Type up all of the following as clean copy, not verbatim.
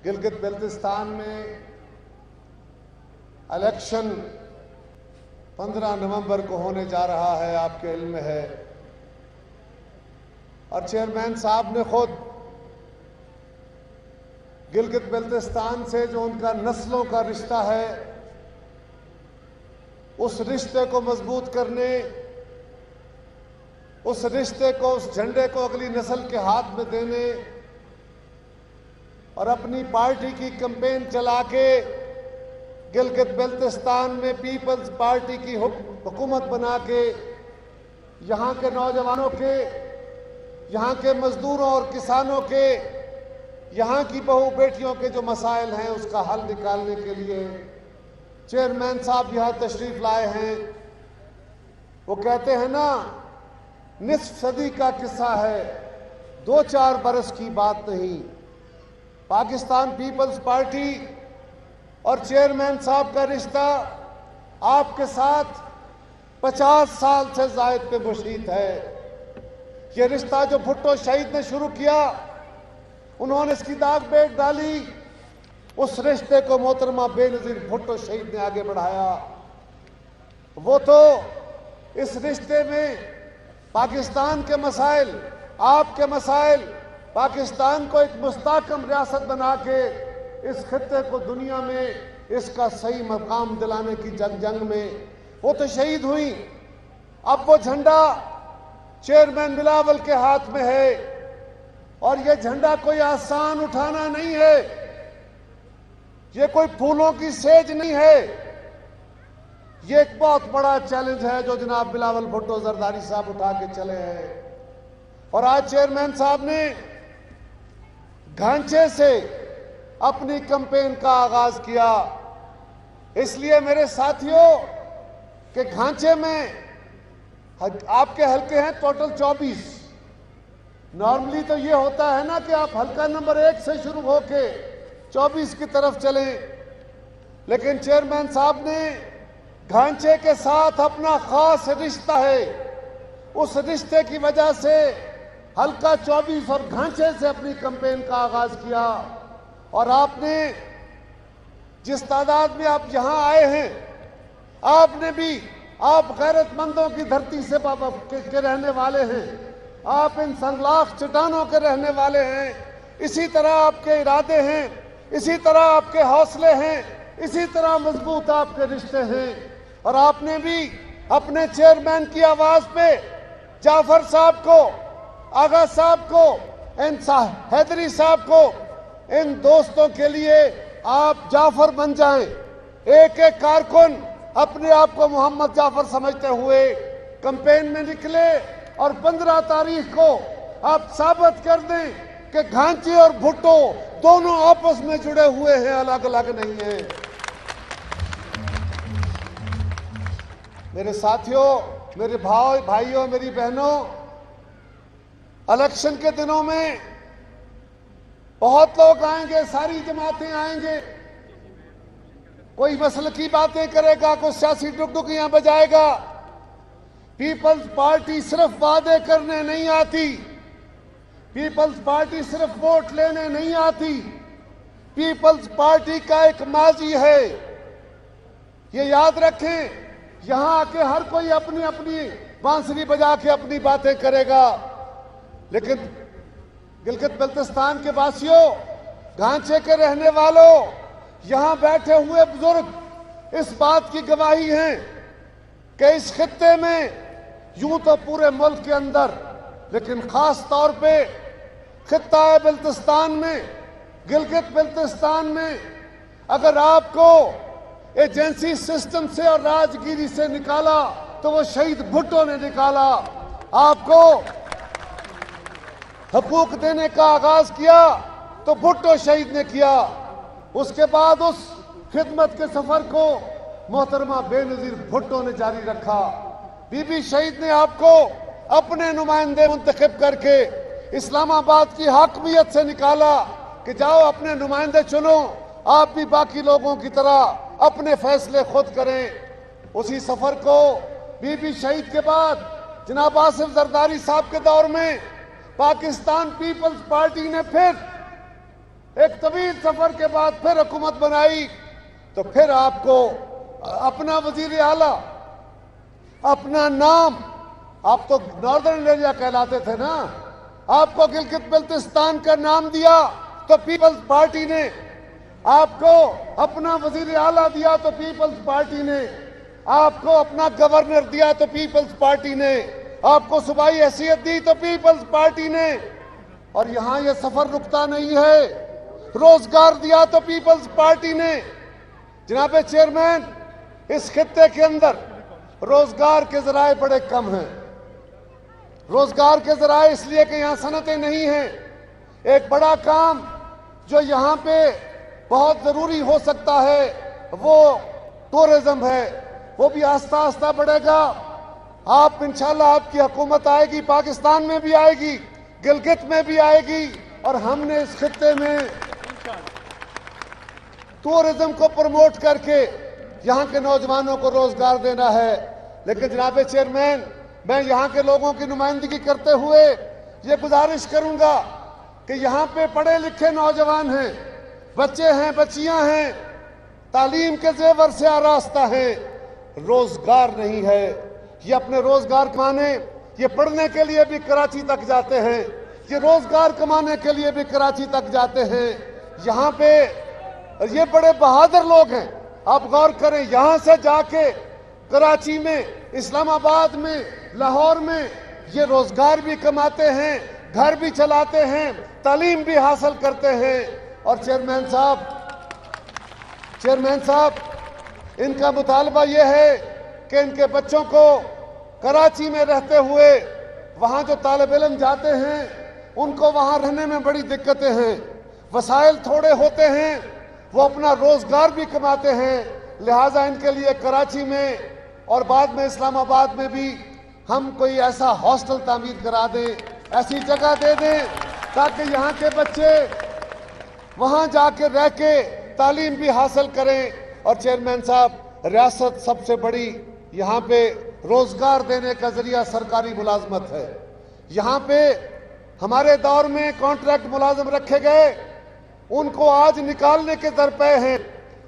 گلگت بلتستان میں الیکشن 15 نومبر کو ہونے جا رہا ہے، آپ کے علم میں ہے، اور چیئرمین صاحب نے خود گلگت بلتستان سے جو ان کا نسلوں کا رشتہ ہے اس رشتے کو مضبوط کرنے، اس رشتے کو، اس جھنڈے کو اگلی نسل کے ہاتھ میں دینے اور اپنی پارٹی کی کمپین چلا کے گلگت بلتستان میں پیپلز پارٹی کی حکومت بنا کے یہاں کے نوجوانوں کے، یہاں کے مزدوروں اور کسانوں کے، یہاں کی بہو بیٹیوں کے جو مسائل ہیں اس کا حل نکالنے کے لیے چیئرمین صاحب یہاں تشریف لائے ہیں۔ وہ کہتے ہیں نا، نصف صدی کا قصہ ہے، 2-4 برس کی بات نہیں۔ پاکستان پیپلز پارٹی اور چیئرمین صاحب کا رشتہ آپ کے ساتھ 50 سال سے زائد پہ مشیت ہے۔ یہ رشتہ جو بھٹو شہید نے شروع کیا، انہوں نے اس کی داغ بیٹ ڈالی، اس رشتے کو محترمہ بے نظیر بھٹو شہید نے آگے بڑھایا۔ وہ تو اس رشتے میں پاکستان کے مسائل، آپ کے مسائل، پاکستان کو ایک مستحکم ریاست بنا کے اس خطے کو دنیا میں اس کا صحیح مقام دلانے کی جنگ میں وہ تو شہید ہوئی۔ اب وہ جھنڈا چیئرمین بلاول کے ہاتھ میں ہے، اور یہ جھنڈا کوئی آسان اٹھانا نہیں ہے، یہ کوئی پھولوں کی سیج نہیں ہے، یہ ایک بہت بڑا چیلنج ہے جو جناب بلاول بھٹو زرداری صاحب اٹھا کے چلے ہیں۔ اور آج چیئرمین صاحب نے گھانچے سے اپنی کمپین کا آغاز کیا۔ اس لیے میرے ساتھیوں کہ گھانچے میں آپ کے حلقے ہیں ٹوٹل 24۔ نارملی تو یہ ہوتا ہے نا کہ آپ حلقہ نمبر 1 سے شروع ہو کے 24 کی طرف چلیں، لیکن چیئرمین صاحب نے گھانچے کے ساتھ اپنا خاص رشتہ ہے، اس رشتے کی وجہ سے حلقہ 24 اور گھانچے سے اپنی کمپین کا آغاز کیا۔ اور آپ نے جس تعداد میں آپ یہاں آئے ہیں، آپ نے بھی، آپ غیرت مندوں کی دھرتی سے کے رہنے والے ہیں، آپ ان سنگلاخ چٹانوں کے رہنے والے ہیں، اسی طرح آپ کے ارادے ہیں، اسی طرح آپ کے حوصلے ہیں، اسی طرح مضبوط آپ کے رشتے ہیں۔ اور آپ نے بھی اپنے چیئرمین کی آواز پہ جعفر صاحب کو، آغا صاحب کو، حیدری صاحب کو، ان دوستوں کے لیے آپ جعفر بن جائیں۔ ایک ایک کارکن اپنے آپ کو محمد جعفر سمجھتے ہوئے کمپین میں نکلے، اور 15 تاریخ کو آپ ثابت کر دیں کہ گھانچی اور بھٹو دونوں آپس میں جڑے ہوئے ہیں، الگ الگ نہیں ہیں۔ میرے ساتھیوں، میرے بھائیوں، میری بہنوں، الیکشن کے دنوں میں بہت لوگ آئیں گے، ساری جماعتیں آئیں گے، کوئی مسلکی باتیں کرے گا، کوئی سیاسی ڈگڈگیاں بجائے گا۔ پیپلز پارٹی صرف وعدے کرنے نہیں آتی، پیپلز پارٹی صرف ووٹ لینے نہیں آتی، پیپلز پارٹی کا ایک ماضی ہے۔ یہ یاد رکھیں، یہاں آ کے ہر کوئی اپنی اپنی بانسری بجا کے اپنی باتیں کرے گا، لیکن گلگت بلتستان کے واسیوں، گھانچے کے رہنے والوں، یہاں بیٹھے ہوئے بزرگ اس بات کی گواہی ہیں کہ اس خطے میں، یوں تو پورے ملک کے اندر، لیکن خاص طور پہ خطہ بلتستان میں، گلگت بلتستان میں، اگر آپ کو ایجنسی سسٹم سے اور راجگیری سے نکالا تو وہ شہید بھٹو نے نکالا۔ آپ کو حقوق دینے کا آغاز کیا تو بھٹو شہید نے کیا۔ اس کے بعد اس خدمت کے سفر کو محترمہ بے نظیر بھٹو نے جاری رکھا۔ بی بی شہید نے آپ کو اپنے نمائندے منتخب کر کے اسلام آباد کی حاکمیت سے نکالا کہ جاؤ اپنے نمائندے چنو، آپ بھی باقی لوگوں کی طرح اپنے فیصلے خود کریں۔ اسی سفر کو بی بی شہید کے بعد جناب آصف زرداری صاحب کے دور میں پاکستان پیپلز پارٹی نے پھر ایک طویل سفر کے بعد پھر حکومت بنائی تو پھر آپ کو اپنا وزیر اعلیٰ، اپنا نام، آپ تو ناردرن ایریا کہلاتے تھے نا، آپ کو گلگت بلتستان کا نام دیا تو پیپلز پارٹی نے، آپ کو اپنا وزیر اعلیٰ دیا تو پیپلز پارٹی نے، آپ کو اپنا گورنر دیا تو پیپلز پارٹی نے، آپ کو صوبائی حیثیت دی تو پیپلز پارٹی نے، اور یہاں یہ سفر رکتا نہیں ہے، روزگار دیا تو پیپلز پارٹی نے۔ جناب چیئرمین، اس خطے کے اندر روزگار کے ذرائع بڑے کم ہیں، روزگار کے ذرائع اس لیے کہ یہاں صنعتیں نہیں ہیں۔ ایک بڑا کام جو یہاں پہ بہت ضروری ہو سکتا ہے وہ ٹورزم ہے، وہ بھی آہستہ آہستہ بڑھے گا۔ آپ انشاءاللہ آپ کی حکومت آئے گی، پاکستان میں بھی آئے گی، گلگت میں بھی آئے گی، اور ہم نے اس خطے میں ٹورزم کو پروموٹ کر کے یہاں کے نوجوانوں کو روزگار دینا ہے۔ لیکن جناب چیئرمین، میں یہاں کے لوگوں کی نمائندگی کرتے ہوئے یہ گزارش کروں گا کہ یہاں پہ پڑھے لکھے نوجوان ہیں، بچے ہیں، بچیاں ہیں، تعلیم کے زیور سے آراستہ ہیں، روزگار نہیں ہے۔ یہ اپنے روزگار کمانے، یہ پڑھنے کے لیے بھی کراچی تک جاتے ہیں، یہ روزگار کمانے کے لیے بھی کراچی تک جاتے ہیں۔ یہاں پہ یہ بڑے بہادر لوگ ہیں، آپ غور کریں، یہاں سے جا کے کراچی میں، اسلام آباد میں، لاہور میں یہ روزگار بھی کماتے ہیں، گھر بھی چلاتے ہیں، تعلیم بھی حاصل کرتے ہیں۔ اور چیئرمین صاحب ان کا مطالبہ یہ ہے کہ ان کے بچوں کو کراچی میں رہتے ہوئے، وہاں جو طالب علم جاتے ہیں ان کو وہاں رہنے میں بڑی دقتیں ہیں، وسائل تھوڑے ہوتے ہیں، وہ اپنا روزگار بھی کماتے ہیں، لہٰذا ان کے لیے کراچی میں اور بعد میں اسلام آباد میں بھی ہم کوئی ایسا ہاسٹل تعمیر کرا دیں، ایسی جگہ دے دیں تاکہ یہاں کے بچے وہاں جا کے رہ کے تعلیم بھی حاصل کریں۔ اور چیئرمین صاحب، ریاست سب سے بڑی یہاں پہ روزگار دینے کا ذریعہ سرکاری ملازمت ہے۔ یہاں پہ ہمارے دور میں کانٹریکٹ ملازم رکھے گئے، ان کو آج نکالنے کے درپے ہیں،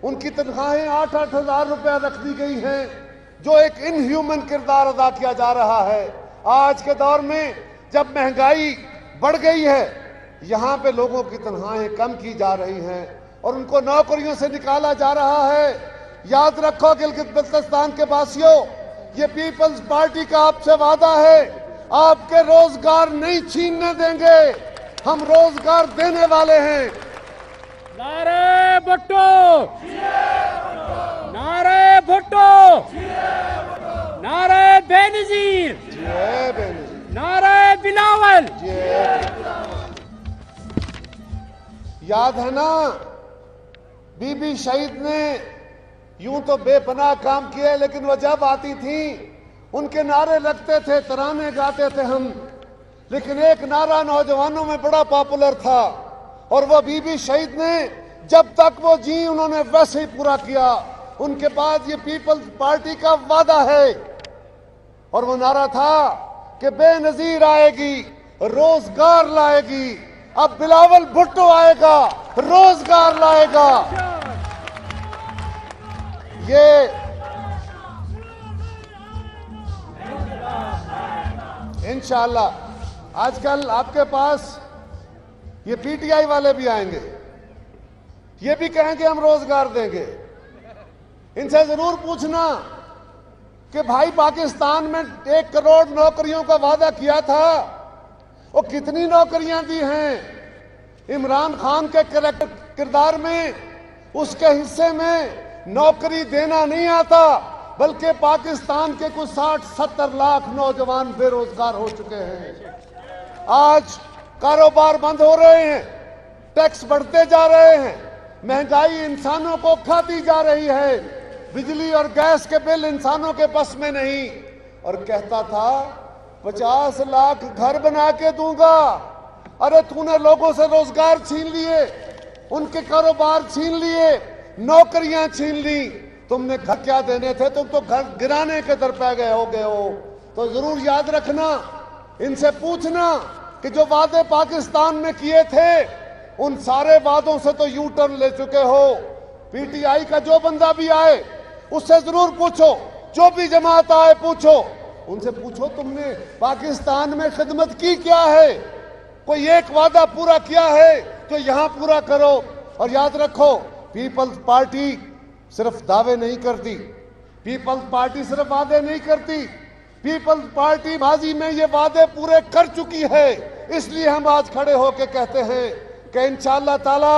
ان کی تنخواہیں 8-8 ہزار روپے رکھ دی گئی ہیں، جو ایک ان ہیومن کردار ادا کیا جا رہا ہے۔ آج کے دور میں جب مہنگائی بڑھ گئی ہے، یہاں پہ لوگوں کی تنخواہیں کم کی جا رہی ہیں اور ان کو نوکریوں سے نکالا جا رہا ہے۔ یاد رکھو گلگت بلتستان کے باسیوں، یہ پیپلز پارٹی کا آپ سے وعدہ ہے، آپ کے روزگار نہیں چھیننے دیں گے، ہم روزگار دینے والے ہیں۔ نعرہ بھٹو، نعرہ بھٹو، نعرہ بے نظیر، نعرہ بلاول۔ یاد ہے نا، بی بی شہید نے یوں تو بے پناہ کام کیے، لیکن وہ جب آتی تھیں ان کے نعرے لگتے تھے، ترانے گاتے تھے ہم، لیکن ایک نعرہ نوجوانوں میں بڑا پاپولر تھا، اور وہ بی بی شہید نے جب تک وہ جی انہوں نے ویسے ہی پورا کیا۔ ان کے بعد یہ پیپلز پارٹی کا وعدہ ہے، اور وہ نعرہ تھا کہ بے نظیر آئے گی، روزگار لائے گی، اب بلاول بھٹو آئے گا، روزگار لائے گا۔ یہ انشاءاللہ آج کل آپ کے پاس یہ پی ٹی آئی والے بھی آئیں گے، یہ بھی کہیں گے ہم روزگار دیں گے۔ ان سے ضرور پوچھنا کہ بھائی پاکستان میں 1 کروڑ نوکریوں کا وعدہ کیا تھا، وہ کتنی نوکریاں دی ہیں؟ عمران خان کے کردار میں، اس کے حصے میں نوکری دینا نہیں آتا، بلکہ پاکستان کے کچھ 60-70 لاکھ نوجوان بے روزگار ہو چکے ہیں۔ آج کاروبار بند ہو رہے ہیں، ٹیکس بڑھتے جا رہے ہیں، مہنگائی انسانوں کو کھاتی جا رہی ہے، بجلی اور گیس کے بل انسانوں کے بس میں نہیں۔ اور کہتا تھا 50 لاکھ گھر بنا کے دوں گا، ارے تو نے لوگوں سے روزگار چھین لیے، ان کے کاروبار چھین لیے، نوکریاں چھین لی، تم نے گھر کیا دینے تھے؟ تم تو گھر گرانے کے در پہ گئے ہو۔ تو ضرور یاد رکھنا، ان سے پوچھنا کہ جو وعدے پاکستان میں کیے تھے ان سارے وعدوں سے تو یو ٹرن لے چکے ہو۔ پی ٹی آئی کا جو بندہ بھی آئے اس سے ضرور پوچھو، جو بھی جماعت آئے پوچھو، ان سے پوچھو تم نے پاکستان میں خدمت کی کیا ہے، کوئی ایک وعدہ پورا کیا ہے تو یہاں پورا کرو۔ اور یاد رکھو، پیپلز پارٹی صرف دعوے نہیں کرتی، پیپلز پارٹی صرف وعدے نہیں کرتی، پیپلز پارٹی ماضی میں یہ وعدے پورے کر چکی ہے۔ اس لیے ہم آج کھڑے ہو کے کہتے ہیں کہ انشاءاللہ تعالی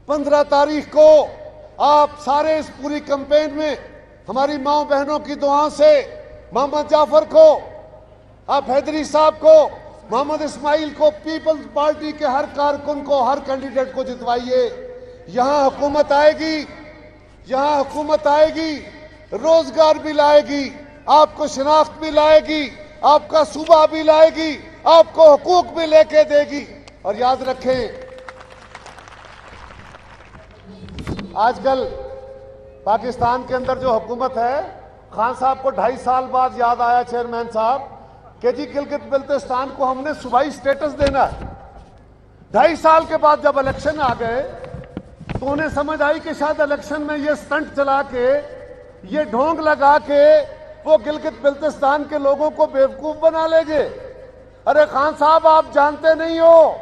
15 تاریخ کو آپ سارے اس پوری کمپین میں ہماری ماں بہنوں کی دعاؤں سے محمد جعفر کو، آپ حیدری صاحب کو، محمد اسماعیل کو، پیپلز پارٹی کے ہر کارکن کو، ہر کینڈیڈیٹ کو جتوائیے۔ یہاں حکومت آئے گی، یہاں حکومت آئے گی، روزگار بھی لائے گی، آپ کو شناخت بھی لائے گی، آپ کا صوبہ بھی لائے گی، آپ کو حقوق بھی لے کے دے گی۔ اور یاد رکھیں، آج کل پاکستان کے اندر جو حکومت ہے، خان صاحب کو 2.5 سال بعد یاد آیا چیئرمین صاحب کہ جی گلگت بلتستان کو ہم نے صوبائی سٹیٹس دینا ہے۔ 2.5 سال کے بعد جب الیکشن آ گئے تو انہیں سمجھ آئی کہ شاید الیکشن میں یہ سٹنٹ چلا کے، یہ ڈھونگ لگا کے وہ گلگت بلتستان کے لوگوں کو بیوقوف بنا لے گے۔ ارے خان صاحب، آپ جانتے نہیں ہو،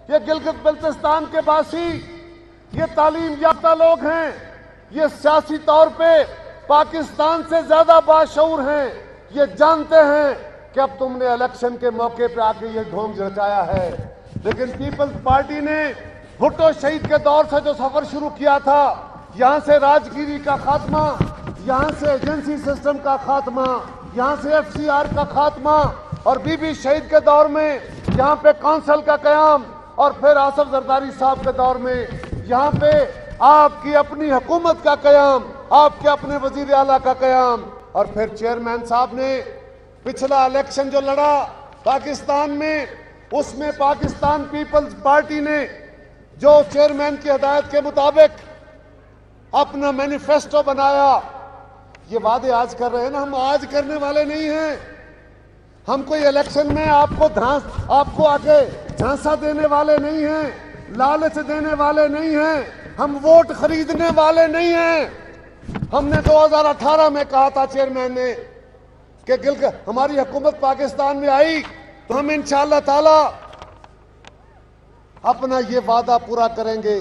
یہ گلگت بلتستان کے باسی یہ تعلیم یافتہ لوگ ہیں، یہ سیاسی طور پہ پاکستان سے زیادہ باشعور ہیں، یہ جانتے ہیں کہ اب تم نے الیکشن کے موقع پہ آ کے یہ ڈھونگ رچایا ہے۔ لیکن پیپلز پارٹی نے بھٹو شہید کے دور سے جو سفر شروع کیا تھا، یہاں سے راجگیری کا خاتمہ، یہاں سے ایجنسی سسٹم کا خاتمہ، یہاں سے ایف سی آر کا خاتمہ، اور بی بی شہید کے دور میں یہاں پہ کونسل کا قیام، اور پھر آصف زرداری صاحب کے دور میں یہاں پہ آپ کی اپنی حکومت کا قیام، آپ کے اپنے وزیر اعلیٰ کا قیام، اور پھر چیئرمین صاحب نے پچھلا الیکشن جو لڑا پاکستان میں، اس میں پاکستان پیپلز پارٹی نے جو چیئرمین کی ہدایت کے مطابق اپنا مینیفیسٹو بنایا، یہ وعدے آج کر رہے ہیں نا، ہم آج کرنے والے نہیں ہیں۔ ہم کوئی الیکشن میں آپ کو آگے جھانسا دینے والے نہیں ہیں، لالچ دینے والے نہیں ہیں، ہم ووٹ خریدنے والے نہیں ہیں۔ ہم نے 2018 میں کہا تھا چیئرمین نے کہ ہماری حکومت پاکستان میں آئی تو ہم انشاءاللہ تعالی اپنا یہ وعدہ پورا کریں گے۔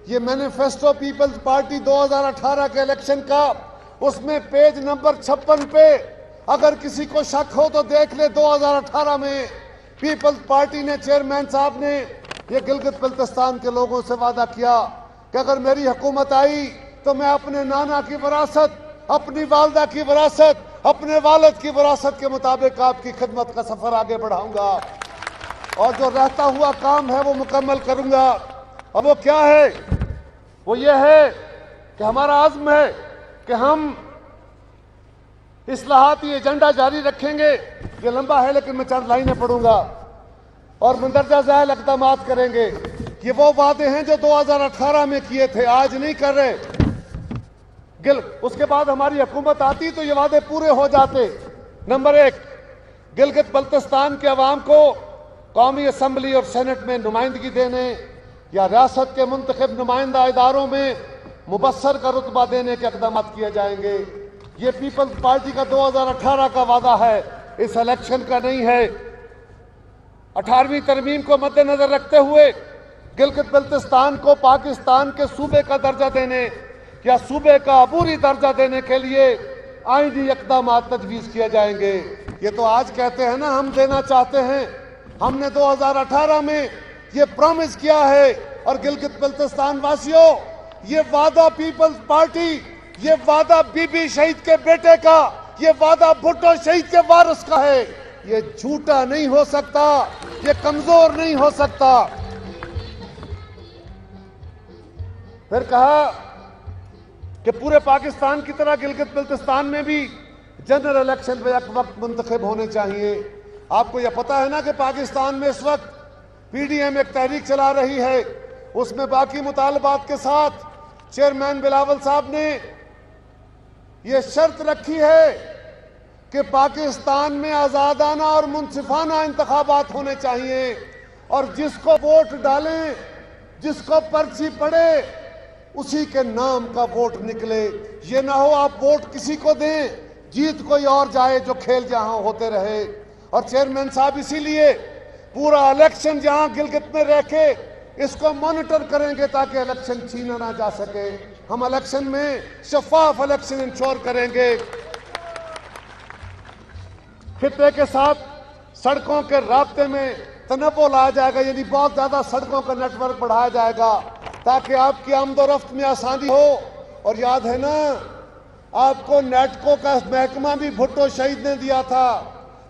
یہ مینیفیسٹو پیپلز پارٹی 2018 کے الیکشن کا، اس میں پیج نمبر 56 پہ اگر کسی کو شک ہو تو دیکھ لے، 2018 میں پیپلز پارٹی نے، چیئرمین صاحب نے یہ گلگت بلتستان کے لوگوں سے وعدہ کیا کہ اگر میری حکومت آئی تو میں اپنے نانا کی وراثت، اپنی والدہ کی وراثت، اپنے والد کی وراثت کے مطابق آپ کی خدمت کا سفر آگے بڑھاؤں گا، اور جو رہتا ہوا کام ہے وہ مکمل کروں گا۔ اب وہ کیا ہے؟ وہ یہ ہے کہ ہمارا عزم ہے کہ ہم اصلاحاتی ایجنڈا جاری رکھیں گے۔ یہ لمبا ہے لیکن میں چند لائنیں پڑھوں گا، اور مندرجہ ذیل اقدامات کریں گے۔ یہ وہ وعدے ہیں جو 2018 میں کیے تھے، آج نہیں کر رہے۔ اس کے بعد ہماری حکومت آتی تو یہ وعدے پورے ہو جاتے۔ نمبر 1، گلگت بلتستان کے عوام کو قومی اسمبلی اور سینٹ میں نمائندگی دینے یا ریاست کے منتخب نمائندہ اداروں میں مبصر کا رتبہ دینے کے اقدامات کیے جائیں گے۔ یہ پیپلز پارٹی کا 2018 کا وعدہ ہے، اس الیکشن کا نہیں ہے۔ 18ویں ترمیم کو مد نظر رکھتے ہوئے گلگت بلتستان کو پاکستان کے صوبے کا درجہ دینے یا صوبے کا عبوری درجہ دینے کے لیے آئینی اقدامات تجویز کیے جائیں گے۔ یہ تو آج کہتے ہیں نا ہم دینا چاہتے ہیں، ہم نے 2018 میں یہ پرومس کیا ہے۔ اور گلگت بلتستان واسیوں، یہ وعدہ پیپلز پارٹی، یہ وعدہ بی بی شہید کے بیٹے کا، یہ وعدہ بھٹو شہید کے وارث کا ہے۔ یہ جھوٹا نہیں ہو سکتا، یہ کمزور نہیں ہو سکتا۔ پھر کہا کہ پورے پاکستان کی طرح گلگت بلتستان میں بھی جنرل الیکشن پہ یک وقت منتخب ہونے چاہیے۔ آپ کو یہ پتا ہے نا کہ پاکستان میں اس وقت پی ڈی ایم ایک تحریک چلا رہی ہے، اس میں باقی مطالبات کے ساتھ چیئرمین بلاول صاحب نے یہ شرط رکھی ہے کہ پاکستان میں آزادانہ اور منصفانہ انتخابات ہونے چاہیے۔ اور جس کو ووٹ ڈالیں، جس کو پرچی پڑے، اسی کے نام کا ووٹ نکلے۔ یہ نہ ہو آپ ووٹ کسی کو دیں، جیت کوئی اور جائے، جو کھیل جہاں ہوتے رہے۔ اور چیئرمین صاحب اسی لیے پورا الیکشن جہاں گلگت میں رہ کے اس کو مانیٹر کریں گے تاکہ الیکشن چھینا نہ جا سکے۔ ہم الیکشن میں شفاف الیکشن انشور کریں گے۔ خطے کے ساتھ سڑکوں کے رابطے میں تنوع لایا جائے گا، یعنی بہت زیادہ سڑکوں کا نیٹ ورک بڑھایا جائے گا تاکہ آپ کی آمد و رفت میں آسانی ہو۔ اور یاد ہے نا، آپ کو نیٹکو کا محکمہ بھی بھٹو شہید نے دیا تھا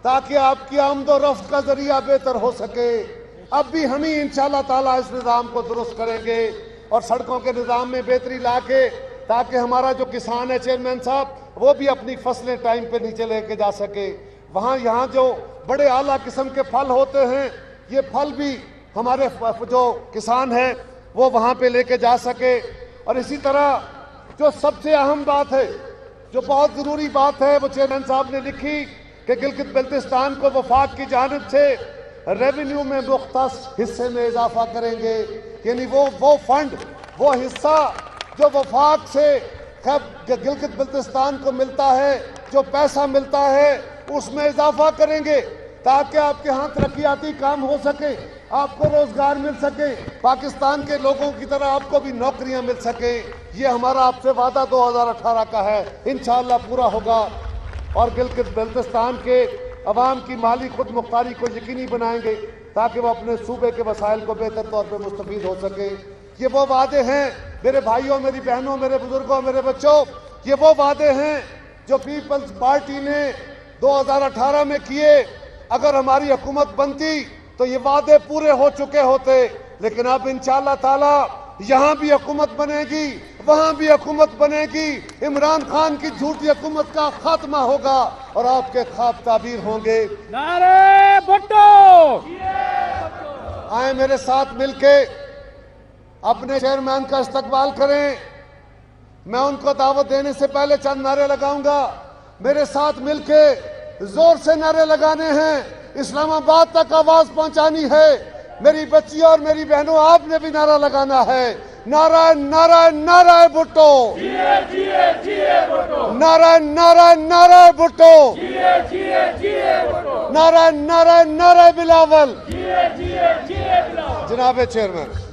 تاکہ آپ کی آمد و رفت کا ذریعہ بہتر ہو سکے۔ اب بھی ہم ہی انشاءاللہ تعالیٰ اس نظام کو درست کریں گے اور سڑکوں کے نظام میں بہتری لا کے تاکہ ہمارا جو کسان ہے چیئرمین صاحب وہ بھی اپنی فصلیں ٹائم پہ نیچے لے کے جا سکے۔ وہاں یہاں جو بڑے اعلیٰ قسم کے پھل ہوتے ہیں، یہ پھل بھی ہمارے جو کسان ہیں وہ وہاں پہ لے کے جا سکے۔ اور اسی طرح جو سب سے اہم بات ہے، جو بہت ضروری بات ہے، وہ چیئرمین صاحب نے لکھی کہ گلگت بلتستان کو وفاق کی جانب سے ریونیو میں مختص حصے میں اضافہ کریں گے، یعنی وہ فنڈ، وہ حصہ جو وفاق سے گلگت بلتستان کو ملتا ہے، جو پیسہ ملتا ہے، اس میں اضافہ کریں گے تاکہ آپ کے ہاں ترقیاتی کام ہو سکے، آپ کو روزگار مل سکے، پاکستان کے لوگوں کی طرح آپ کو بھی نوکریاں مل سکیں۔ یہ ہمارا آپ سے وعدہ 2018 کا ہے، انشاءاللہ پورا ہوگا۔ اور گلگت بلتستان کے عوام کی مالی خود مختاری کو یقینی بنائیں گے تاکہ وہ اپنے صوبے کے وسائل کو بہتر طور پہ مستفید ہو سکے۔ یہ وہ وعدے ہیں میرے بھائیوں، میری بہنوں، میرے بزرگوں، میرے بچوں، یہ وہ وعدے ہیں جو پیپلز پارٹی نے 2018 میں کیے۔ اگر ہماری حکومت بنتی تو یہ وعدے پورے ہو چکے ہوتے، لیکن اب انشاءاللہ تعالی یہاں بھی حکومت بنے گی، وہاں بھی حکومت بنے گی، عمران خان کی جھوٹی حکومت کا خاتمہ ہوگا اور آپ کے خواب تعبیر ہوں گے۔ نعرہ بھٹو! آئیں میرے ساتھ مل کے اپنے چیئرمین کا استقبال کریں۔ میں ان کو دعوت دینے سے پہلے چند نعرے لگاؤں گا، میرے ساتھ مل کے زور سے نعرے لگانے ہیں، اسلام آباد تک آواز پہنچانی ہے۔ میری بچیوں اور میری بہنوں، آپ نے بھی نعرہ لگانا ہے، نعرہ نعرہ نعرہ بھٹو، نعرہ نعرہ نعرہ بھٹو، نعرہ نعرہ نعرہ بلاول۔ جناب چیئرمین